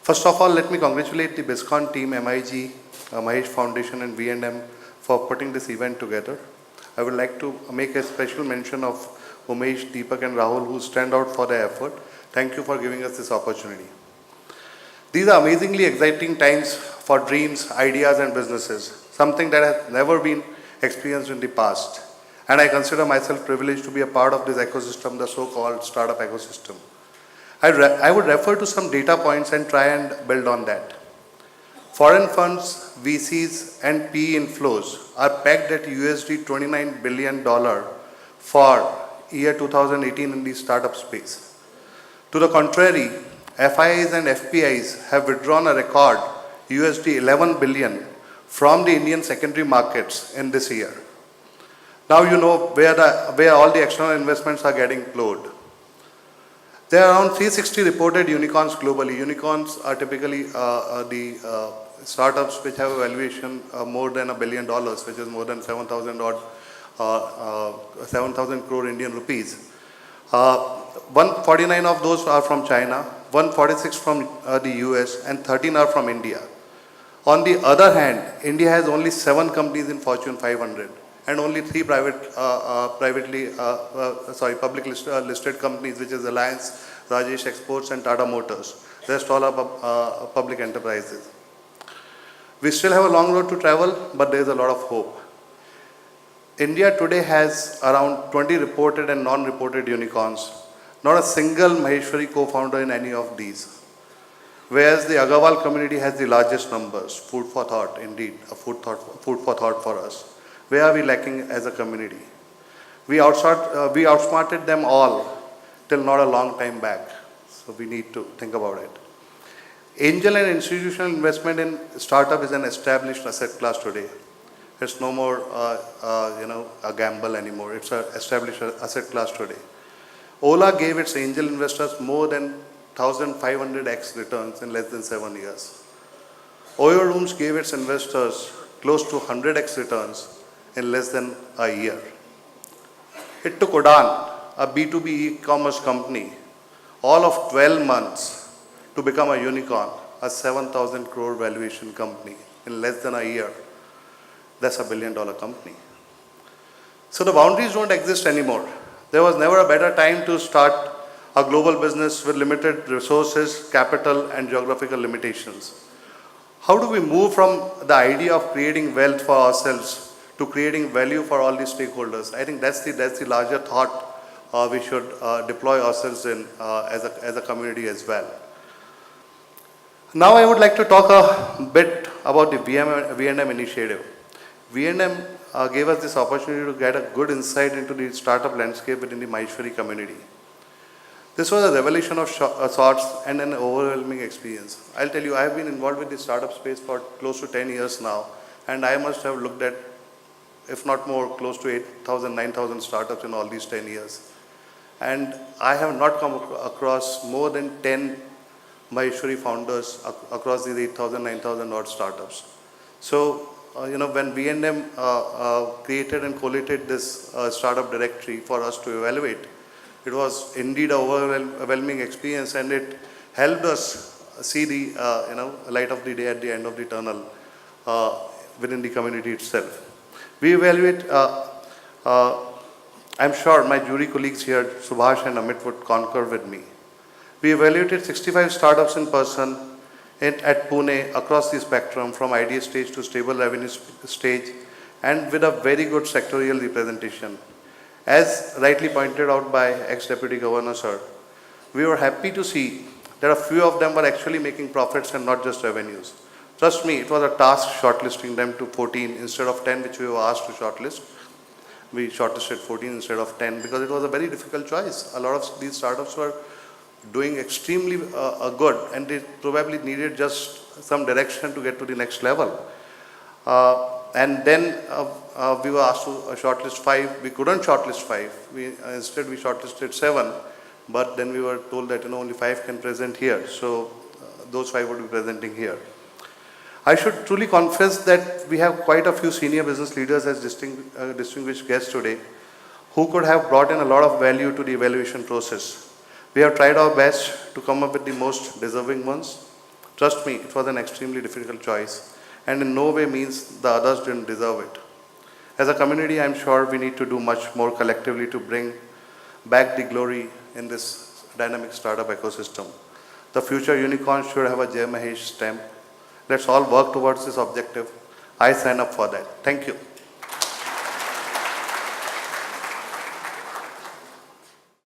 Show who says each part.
Speaker 1: First of all, let me congratulate the Bizcon team, MIG, Mahesh Foundation and V&M for putting this event together. I would like to make a special mention of Umesh, Deepak and Rahul who stand out for their effort. Thank you for giving us this opportunity. These are amazingly exciting times for dreams, ideas and businesses, something that has never been experienced in the past. And I consider myself privileged to be a part of this ecosystem, the so-called startup ecosystem. I would refer to some data points and try and build on that. Foreign funds, VCs and PE inflows are pegged at USD $29 billion for year 2018 in the startup space. To the contrary, FIIs and FPIs have withdrawn a record USD 11 billion from the Indian secondary markets in this year. Now you know where all the external investments are getting flowed. There are around 360 reported unicorns globally. Unicorns are typically the startups which have a valuation more than $1 billion, which is more than 7,000 crore Indian rupees. 149 of those are from China, 146 from the US, and 13 are from India. On the other hand, India has only 7 companies in Fortune 500 and only 3 public listed companies, which is Alliance, Rajesh Exports and Tata Motors. The rest all are public enterprises. We still have a long road to travel, but there is a lot of hope. India today has around 20 reported and non-reported unicorns. Not a single Maheshwari co-founder in any of these. Whereas the Agarwal community has the largest numbers. Food for thought, indeed, a food for thought for us. Where are we lacking as a community? We outsmarted them all till not a long time back. So we need to think about it. Angel and institutional investment in startup is an established asset class today. It's no more a gamble anymore. It's an established asset class today. Ola gave its angel investors more than 1,500x returns in less than 7 years. Oyo Rooms gave its investors close to 100x returns in less than a year. It took Udaan, a B2B e-commerce company, all of 12 months to become a unicorn, a 7,000 crore valuation company in less than a year. That's $1 billion company. So the boundaries don't exist anymore. There was never a better time to start a global business with limited resources, capital and geographical limitations. How do we move from the idea of creating wealth for ourselves to creating value for all the stakeholders? I think that's the larger thought we should deploy ourselves in as a community as well. Now I would like to talk a bit about the V&M initiative. V&M gave us this opportunity to get a good insight into the startup landscape within the Maheshwari community. This was a revelation of sorts and an overwhelming experience. I'll tell you, I have been involved with the startup space for close to 10 years now, and I must have looked at, if not more, close to 8,000, 9,000 startups in all these 10 years. And I have not come across more than 10 Maheshwari founders across these 8,000, 9,000 odd startups. So, when V&M created and collated this startup directory for us to evaluate, it was indeed an overwhelming experience, and it helped us see the light of the day at the end of the tunnel within the community itself. We evaluate, I'm sure my jury colleagues here, Subhash and Amit, would concur with me. We evaluated 65 startups in person at Pune across the spectrum from idea stage to stable revenue stage, and with a very good sectorial representation. As rightly pointed out by ex-Deputy Governor Sir, we were happy to see that a few of them were actually making profits and not just revenues. Trust me, it was a task shortlisting them to 14 instead of 10, which we were asked to shortlist. We shortlisted 14 instead of 10 because it was a very difficult choice. A lot of these startups were doing extremely good, and they probably needed just some direction to get to the next level. And then we were asked to shortlist 5. We couldn't shortlist 5. Instead we shortlisted 7, but then we were told that only 5 can present here. So those 5 would be presenting here. I should truly confess that we have quite a few senior business leaders as distinguished guests today who could have brought in a lot of value to the evaluation process. We have tried our best to come up with the most deserving ones Trust me, it was an extremely difficult choice, and in no way means the others didn't deserve it. As a community, I'm sure we need to do much more collectively to bring back the glory in this dynamic startup ecosystem. The future unicorn should have a Jai Mahesh stamp. Let's all work towards this objective. I sign up for that. Thank you.